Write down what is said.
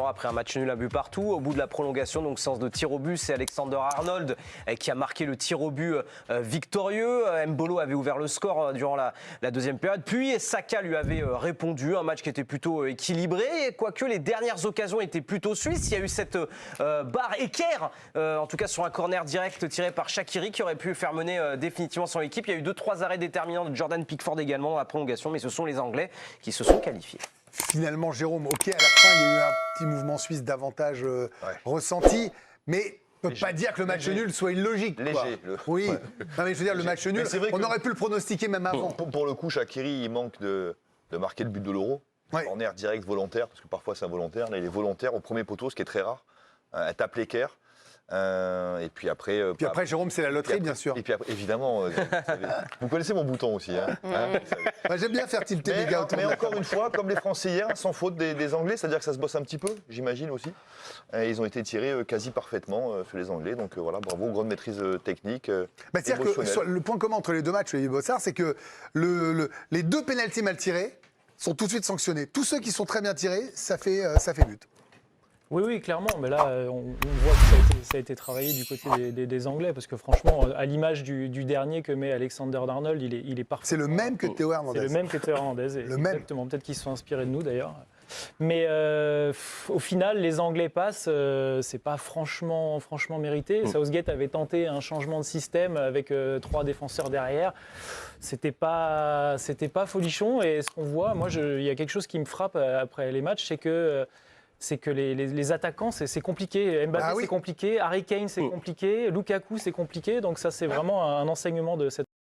reviendra après un match nul à but partout. Au bout de la prolongation, donc séance de tir au but, c'est Alexander Arnold qui a marqué le tir au but victorieux. Mbolo avait ouvert le score durant la deuxième période. Puis Saka lui avait répondu. Un match qui était plutôt équilibré. Quoique les dernières occasions étaient plutôt suisses. Il y a eu cette barre équerre, en tout cas sur un corner direct tiré par Shaqiri qui aurait pu faire mener définitivement son équipe. Il y a eu 2-3 arrêts déterminants de Jordan Pickford également dans la prolongation, mais ce sont les Anglais qui se sont qualifiés. Finalement, Jérôme, ok, à la fin, il y a eu un petit mouvement suisse d'avantage ressenti, mais on ne peut pas dire que le match nul soit illogique. Léger. Oui, non, mais je veux dire, le match nul, on aurait pu le pronostiquer même avant. Pour le coup, Shaqiri, il manque de marquer le but de l'Euro. Corner direct volontaire, parce que parfois c'est involontaire. Là, il est volontaire au premier poteau, ce qui est très rare. Elle tape l'équerre. Et puis après, Jérôme, c'est la loterie, bien sûr. Et puis après, évidemment, vous connaissez mon bouton aussi. J'aime bien faire tilter les gars autour. Mais encore une fois, comme les Français hier, sans faute des Anglais, c'est-à-dire que ça se bosse un petit peu, j'imagine aussi. Ils ont été tirés quasi parfaitement sur les Anglais. Donc voilà, bravo, grande maîtrise technique. C'est-à-dire que le point commun entre les deux matchs, Olivier Bossard, c'est que les deux pénaltys mal tirés sont tout de suite sanctionnés. Tous ceux qui sont très bien tirés, ça fait but. Oui, clairement. Mais là, on voit que ça a été travaillé du côté des Anglais. Parce que franchement, à l'image du dernier que met Alexander Arnold, il est parfait. C'est le même que Théo Hernandez. C'est le même que Théo Hernandez. Exactement. Peut-être qu'ils se sont inspirés de nous d'ailleurs. Mais au final, les Anglais passent. C'est pas franchement mérité. Southgate avait tenté un changement de système avec 3 défenseurs derrière. C'était pas folichon. Et ce qu'on voit, moi, il y a quelque chose qui me frappe après les matchs, c'est que les attaquants, c'est compliqué. Mbappé, c'est compliqué. Harry Kane, c'est compliqué. Lukaku, c'est compliqué. Donc ça, c'est vraiment un enseignement de cette